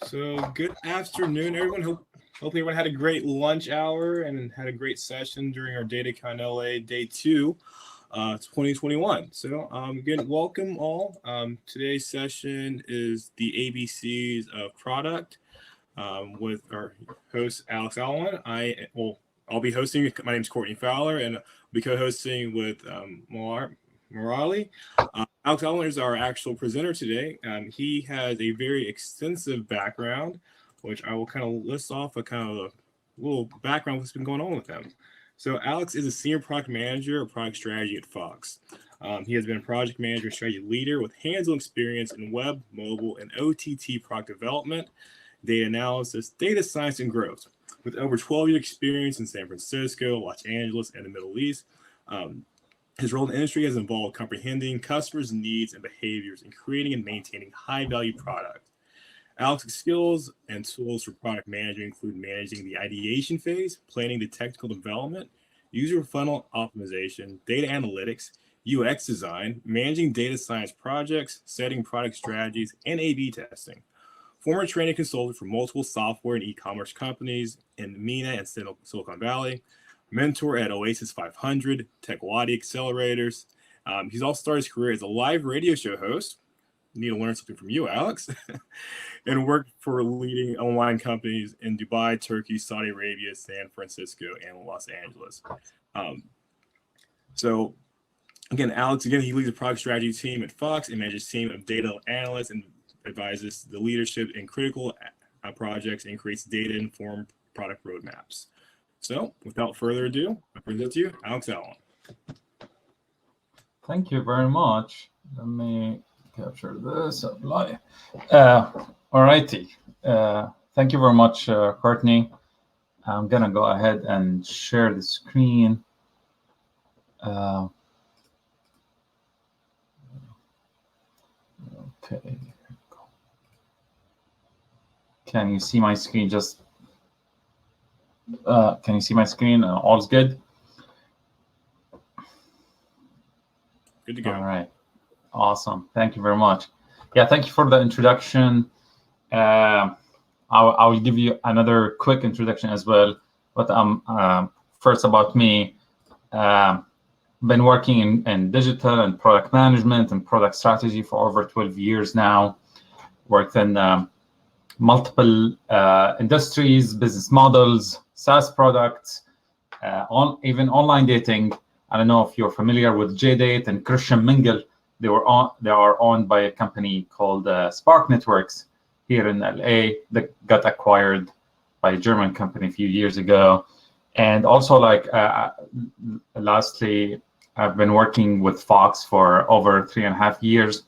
So good afternoon, everyone. Hopefully everyone had a great lunch hour and had a great session during our DataCon LA Day 2, 2021. So again, welcome all. Today's session is the ABCs of product with our host Alex Alwan. I'll be hosting. My name is Courtney Fowler, and I'll be co-hosting with Morali. Alex Alwan is our actual presenter today. He has a very extensive background, which I will kind of list off a kind of a little background of what's been going on with him. So Alex is a senior product manager of product strategy at Fox. He has been a project manager and strategy leader with hands-on experience in web, mobile, and OTT product development, data analysis, data science, and growth. With over 12 years experience in San Francisco, Los Angeles, and the Middle East, his role in the industry has involved comprehending customers' needs and behaviors and creating and maintaining high-value products. Alex's skills and tools for product management include managing the ideation phase, planning the technical development, user funnel optimization, data analytics, UX design, managing data science projects, setting product strategies, and A/B testing. Former training consultant for multiple software and e-commerce companies in MENA and Silicon Valley, mentor at Oasis 500, Techwadi accelerators. He's also started his career as a live radio show host. Need to learn something from you, Alex. And worked for leading online companies in Dubai, Turkey, Saudi Arabia, San Francisco, and Los Angeles. So again, Alex, he leads the product strategy team at Fox and manages a team of data analysts and advises the leadership in critical projects and creates data-informed product roadmaps. So without further ado, I present to you Alex Alwan. Thank you very much. Let me capture this live. All righty. Thank you very much, Courtney. I'm going to go ahead and share the screen. Okay. Can you see my screen? Can you see my screen? All's good? Good to go. All right. Awesome. Thank you very much. Yeah, thank you for the introduction. I will give you another quick introduction as well. But first about me, been working in digital and product management and product strategy for over 12 years now. Worked in multiple industries, business models, SaaS products, even online dating. I don't know if you're familiar with JDate and Christian Mingle. They are owned by a company called Spark Networks here in LA that got acquired by a German company a few years ago. And also, lastly, I've been working with Fox for over 3.5 years.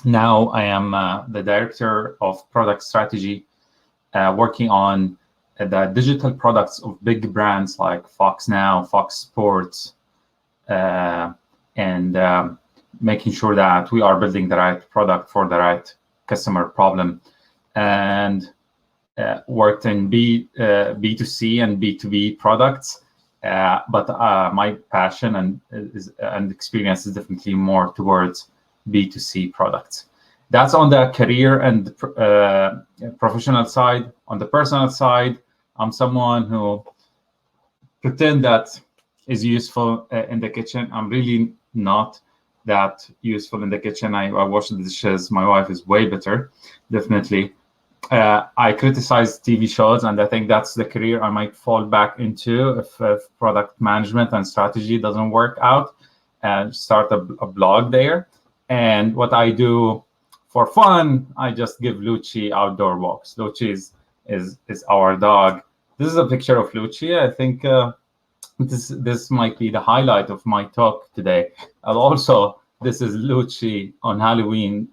Now I am the director of product strategy, working on the digital products of big brands like Fox Now, Fox Sports, and making sure that we are building the right product for the right customer problem. And worked in B2C and B2B products, but my passion and experience is definitely more towards B2C products. That's on the career and professional side. On the personal side, I'm someone who pretend that is useful in the kitchen. I'm really not that useful in the kitchen. I wash the dishes. My wife is way better, definitely. I criticize TV shows, and I think that's the career I might fall back into if product management and strategy doesn't work out, and start a blog there. And what I do for fun, I just give Lucci outdoor walks. Lucci is our dog. This is a picture of Lucci. I think this might be the highlight of my talk today. And also, this is Lucci on Halloween.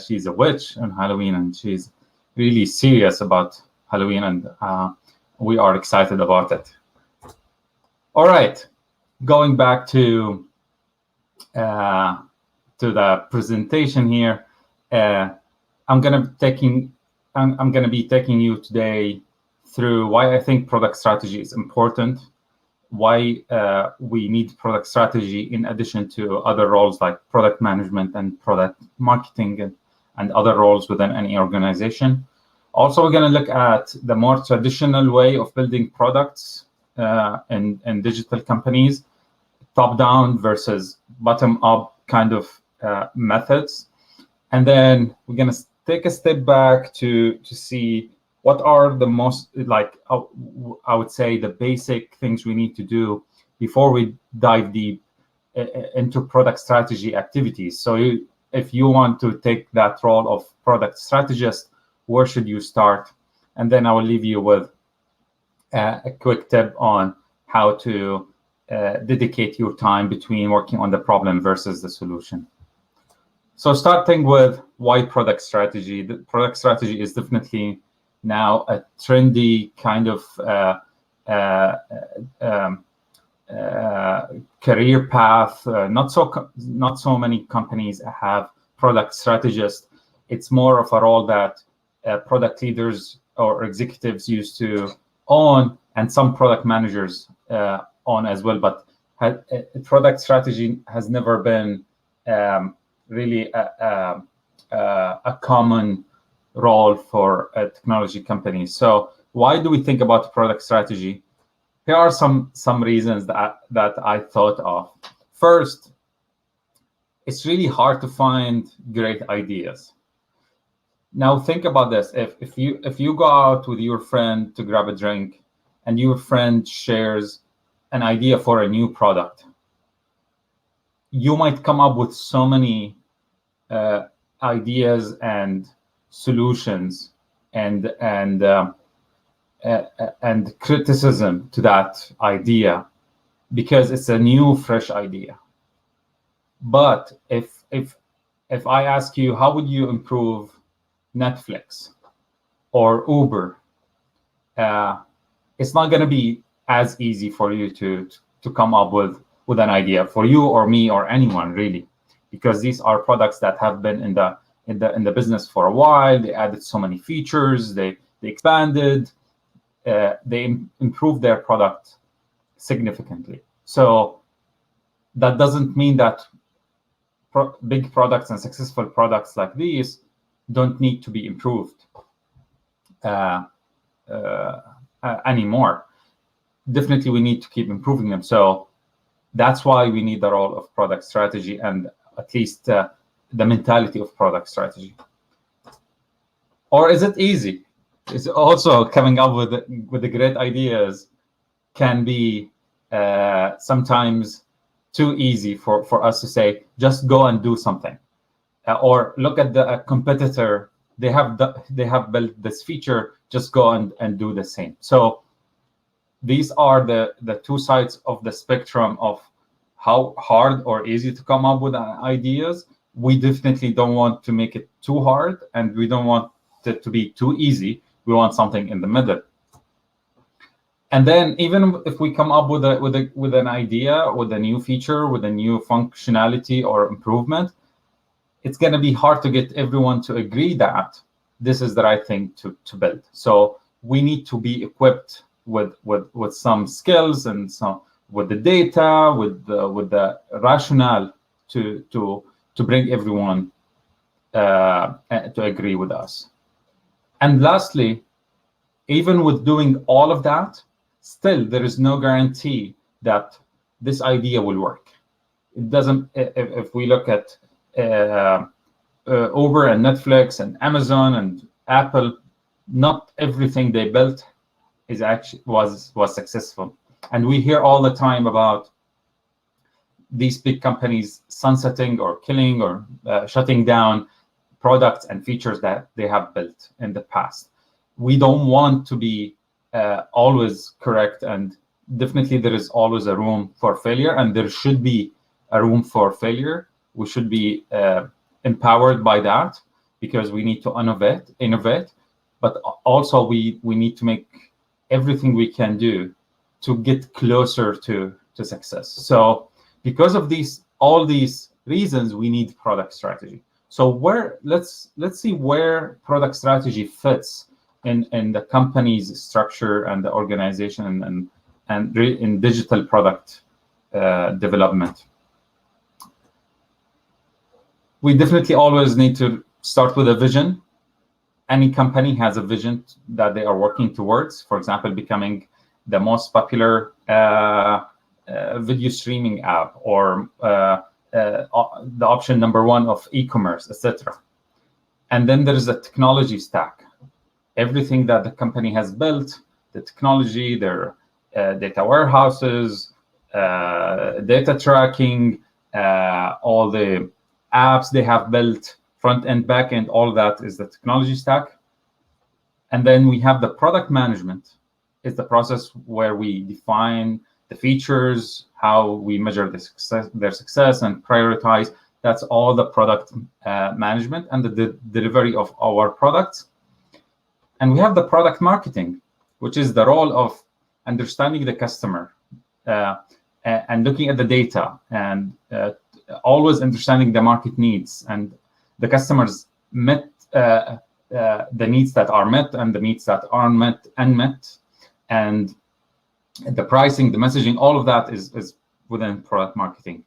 She's a witch on Halloween, and she's really serious about Halloween, and we are excited about it. All right, going back to the presentation here, I'm gonna be taking you today through why I think product strategy is important, why we need product strategy in addition to other roles like product management and product marketing and other roles within any organization. Also, we're going to look at the more traditional way of building products in digital companies, top-down versus bottom-up kind of methods. And then we're going to take a step back to see what are the most, like, I would say, the basic things we need to do before we dive deep into product strategy activities. So if you want to take that role of product strategist, where should you start? And then I will leave you with a quick tip on how to dedicate your time between working on the problem versus the solution. So starting with why product strategy. The product strategy is definitely now a trendy kind of career path. Not so many companies have product strategists. It's more of a role that product leaders or executives used to own, and some product managers own as well. But product strategy has never been really a common role for technology companies. So why do we think about product strategy? Here are some reasons that I thought of. First, it's really hard to find great ideas. Now think about this: if you go out with your friend to grab a drink, and your friend shares an idea for a new product, you might come up with so many ideas and solutions and criticism to that idea because it's a new, fresh idea. But if I ask you, how would you improve Netflix or Uber, it's not going to be as easy for you to come up with an idea, for you or me or anyone really, because these are products that have been in the business for a while. They added so many features, they expanded, they improved their product significantly. So that doesn't mean that big products and successful products like these don't need to be improved anymore. Definitely, we need to keep improving them. So that's why we need the role of product strategy, and at least the mentality of product strategy. Or is it easy? It's also coming up with the great ideas can be sometimes too easy for us to say, just go and do something, or look at the competitor. They have built this feature. Just go and do the same. So these are the two sides of the spectrum of how hard or easy to come up with ideas. We definitely don't want to make it too hard, and we don't want it to be too easy. We want something in the middle. And then even if we come up with an idea, with a new feature, with a new functionality or improvement, it's going to be hard to get everyone to agree that this is the right thing to build. So we need to be equipped with some skills and with the data, with the rationale to bring everyone to agree with us. And lastly, even with doing all of that, still there is no guarantee that this idea will work. It doesn't. If we look at Uber and Netflix and Amazon and Apple, not everything they built was successful. And we hear all the time about these big companies sunsetting or killing or shutting down products and features that they have built in the past. We don't want to be always correct, and definitely there is always a room for failure, and there should be a room for failure. We should be empowered by that, because we need to innovate, but also we need to make everything we can do to get closer to success. So because of all these reasons, we need product strategy. So let's see where product strategy fits in the company's structure and the organization and in digital product development. We definitely always need to start with a vision any company has a vision that they are working towards. For example, becoming the most popular video streaming app, or the option number one of e-commerce, etc. And then there is a technology stack. Everything that the company has built, the technology, their data warehouses, data tracking, all the apps they have built, front end, back end, all that is the technology stack. And then we have the product management. It's the process where we define the features, how we measure their success and prioritize. That's all the product management and the delivery of our products. And we have the product marketing, which is the role of understanding the customer and looking at the data and always understanding the market needs and the customers met the needs that are met and the needs that aren't met, unmet, and the pricing, the messaging, all of that is within product marketing.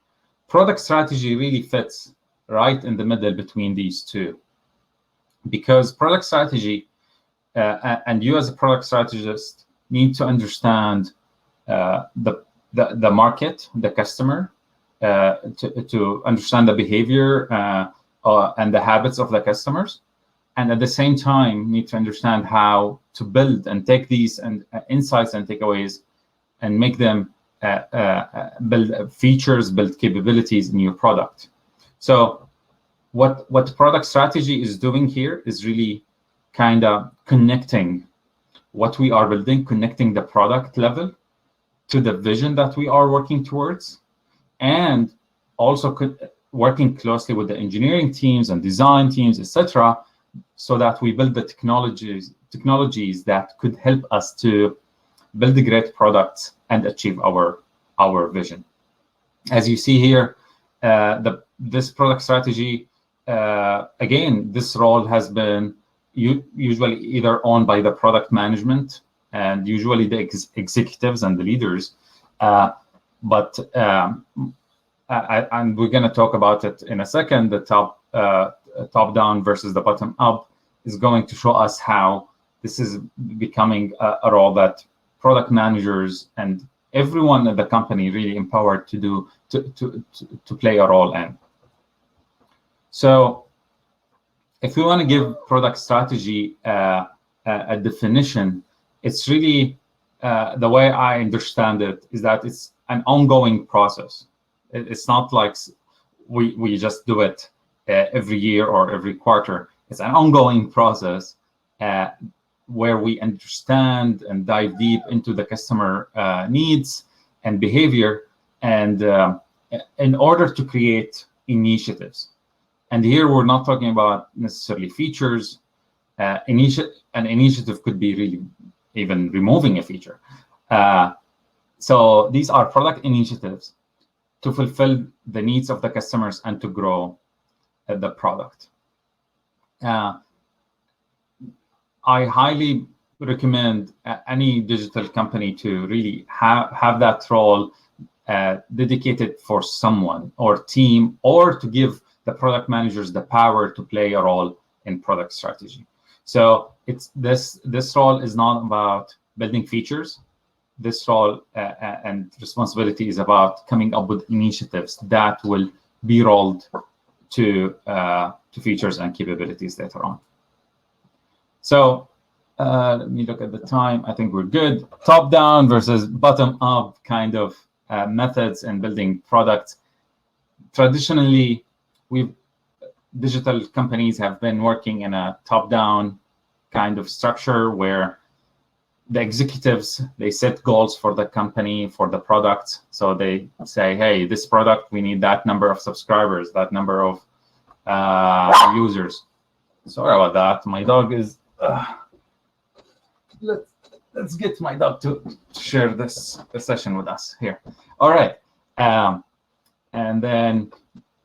Product strategy really fits right in the middle between these two, because product strategy and you as a product strategist need to understand the market, the customer, to understand the behavior and the habits of the customers, and at the same time need to understand how to build and take these and insights and takeaways and make them build features, build capabilities in your product. So what product strategy is doing here is really kind of connecting what we are building, connecting the product level to the vision that we are working towards, and also working closely with the engineering teams and design teams, etc., so that we build the technologies that could help us to build the great products and achieve our vision. As you see here, this product strategy, again, this role has been usually either owned by the product management and usually the executives and the leaders, and we're going to talk about it in a second. The top down versus the bottom up is going to show us how this is becoming a role that product managers and everyone at the company really empowered to play a role in. So if we want to give product strategy a definition, it's really the way I understand it is that it's an ongoing process. It's not like we just do it every year or every quarter. It's an ongoing process where we understand and dive deep into the customer needs and behavior, and in order to create initiatives. And here we're not talking about necessarily features. An initiative could be really even removing a feature. So these are product initiatives to fulfill the needs of the customers and to grow the product. I highly recommend any digital company to really have that role dedicated for someone or team, or to give the product managers the power to play a role in product strategy. So it's this role is not about building features. This role and responsibility is about coming up with initiatives that will be rolled to features and capabilities later on. So let me look at the time. I think we're good. Top down versus bottom up kind of methods in building products. Traditionally, digital companies have been working in a top-down kind of structure where the executives, they set goals for the company, for the product. So they say, hey, this product, we need that number of subscribers, that number of users. Sorry about that. My dog is... Let's get my dog to share this session with us here. All right. And then...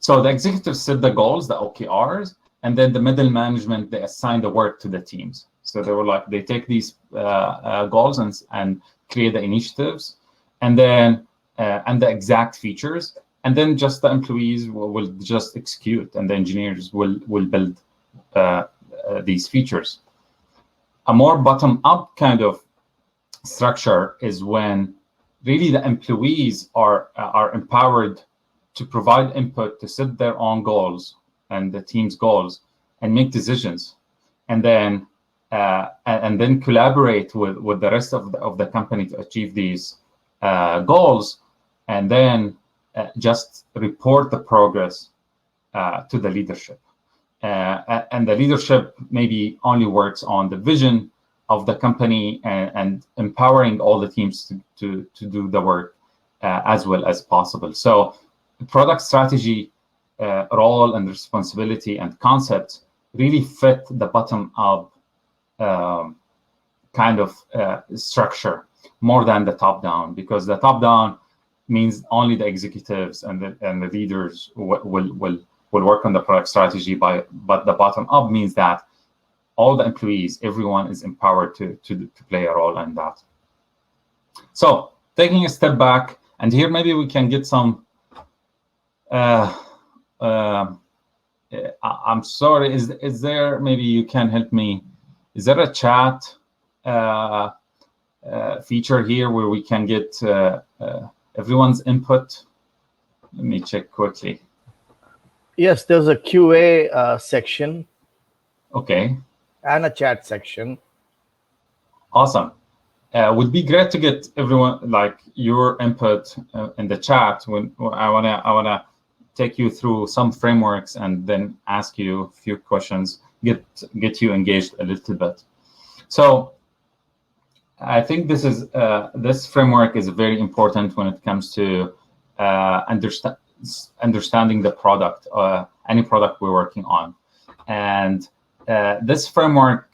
So the executives set the goals, the OKRs, and then the middle management, they assign the work to the teams. So they take these goals and create the initiatives, and then and the exact features, and then just the employees will just execute, and the engineers will build these features. A more bottom-up kind of structure is when really the employees are empowered to provide input, to set their own goals and the team's goals and make decisions, and then collaborate with the rest of the company to achieve these goals, and then just report the progress to the leadership. And the leadership maybe only works on the vision of the company and empowering all the teams to do the work as well as possible. So product strategy, role and responsibility and concept really fit the bottom-up kind of structure more than the top-down, because the top-down means only the executives and the leaders will work on the product strategy, but the bottom-up means that all the employees, everyone is empowered to play a role in that. So taking a step back, and here maybe we can get some, I'm sorry, is there, maybe you can help me, is there a chat feature here where we can get everyone's input? Let me check quickly. Yes, there's a QA section. Okay. And a chat section. Awesome. Would be great to get everyone, like, your input in the chat. When I wanna take you through some frameworks and then ask you a few questions, get you engaged a little bit. So I think this is this framework is very important when it comes to understanding the product, any product we're working on. And this framework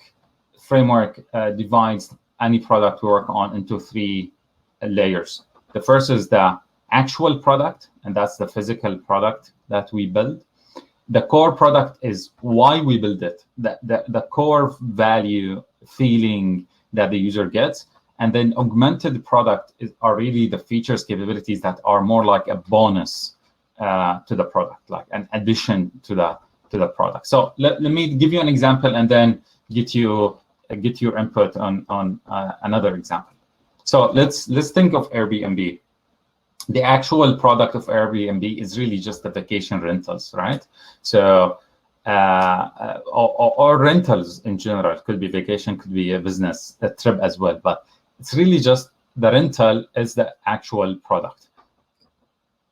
divides any product we work on into 3 layers. The first is the actual product, and that's the physical product that we build. The core product is why we build it, the core value, feeling that the user gets. And then augmented product are really the features, capabilities that are more like a bonus to the product, like an addition to the product. So let me give you an example and then get your input on another example. So let's think of Airbnb. The actual product of Airbnb is really just the vacation rentals, right? So or rentals in general. It could be vacation, could be a business, a trip as well, but it's really just the rental is the actual product.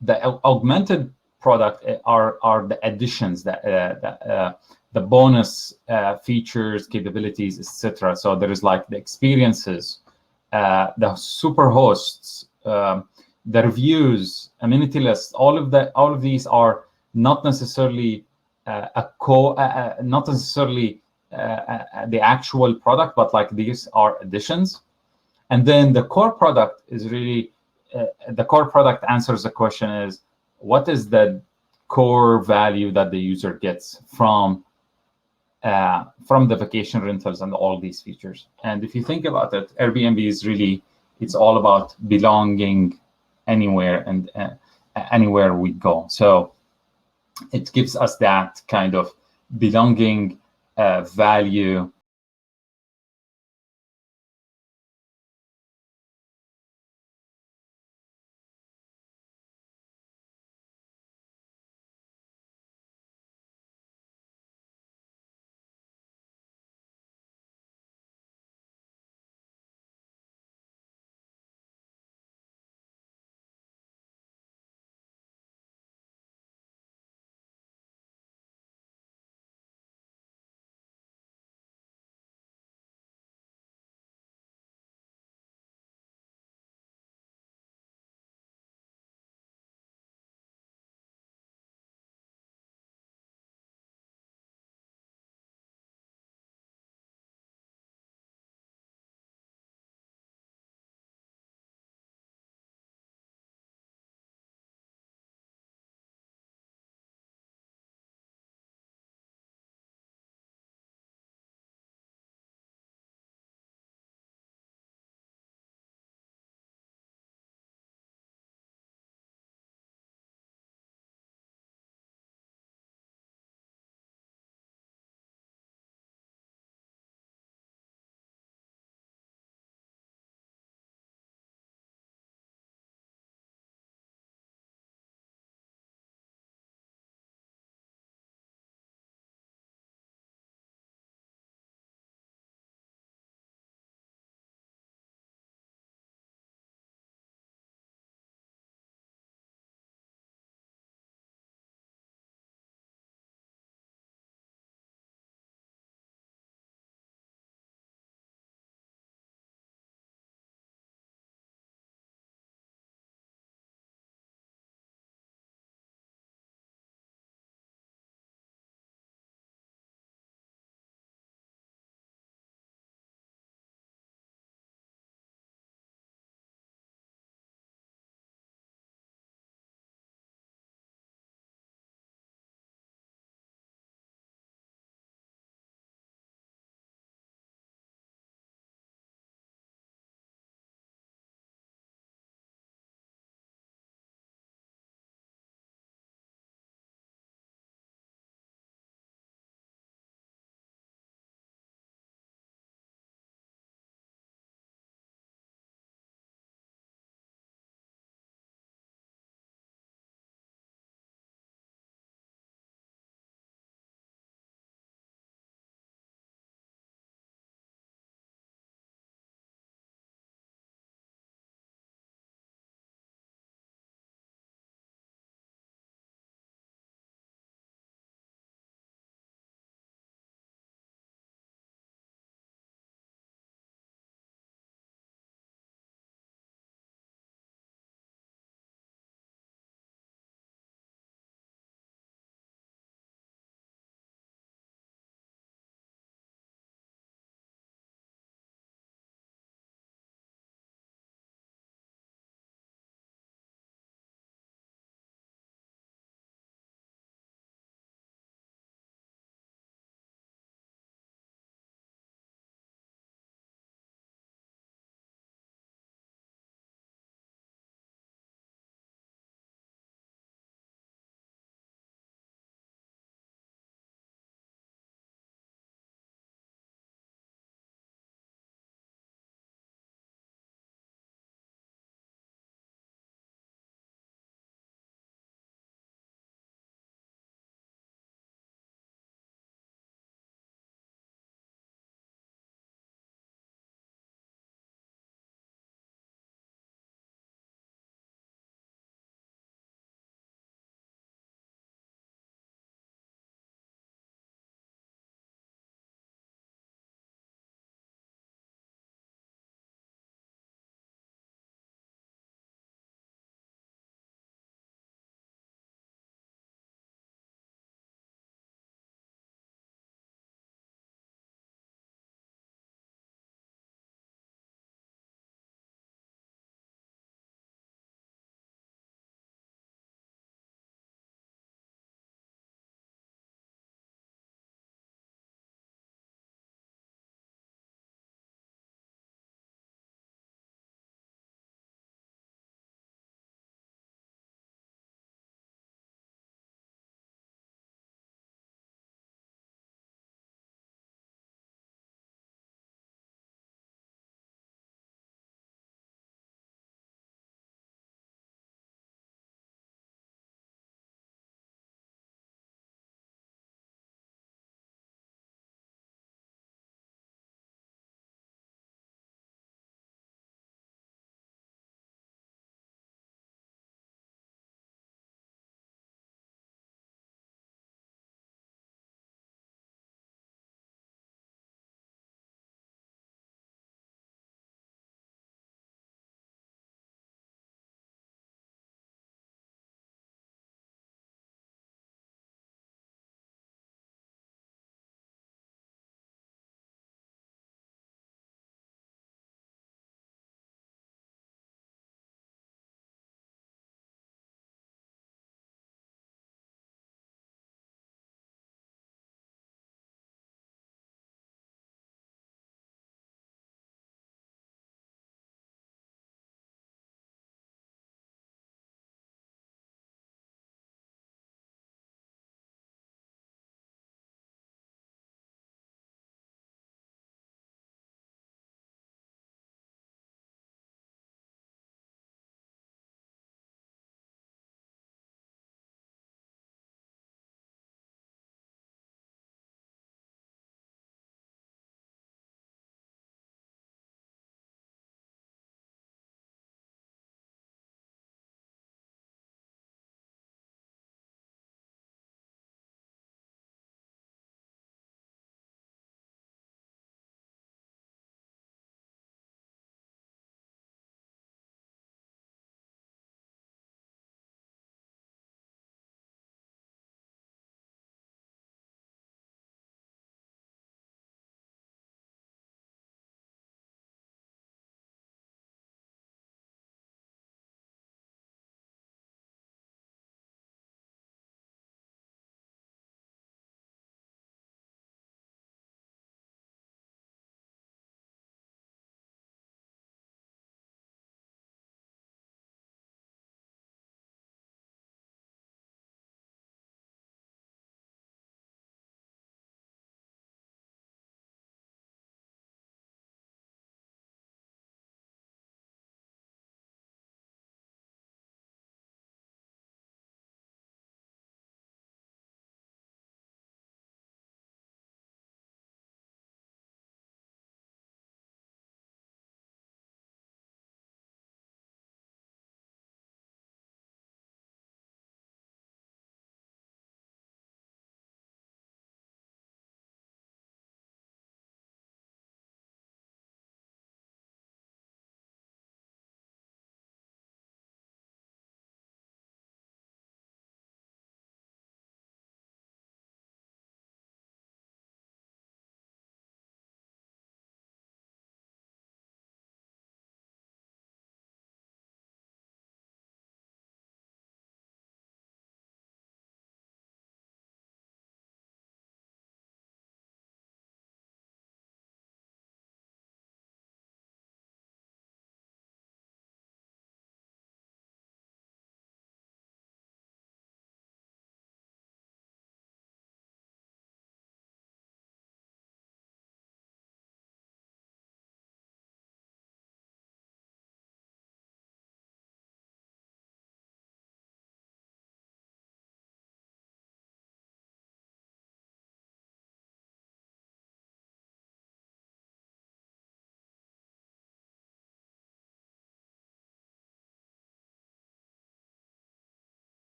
The augmented product are the additions, the bonus features, capabilities, etc. So there is like the experiences, the super hosts, the reviews, amenity lists. All of these are not necessarily not necessarily the actual product, but like these are additions. And then the core product is really the core product answers the question is, what is the core value that the user gets from the vacation rentals and all these features? And if you think about it, Airbnb is really, it's all about belonging anywhere and anywhere we go. So it gives us that kind of belonging value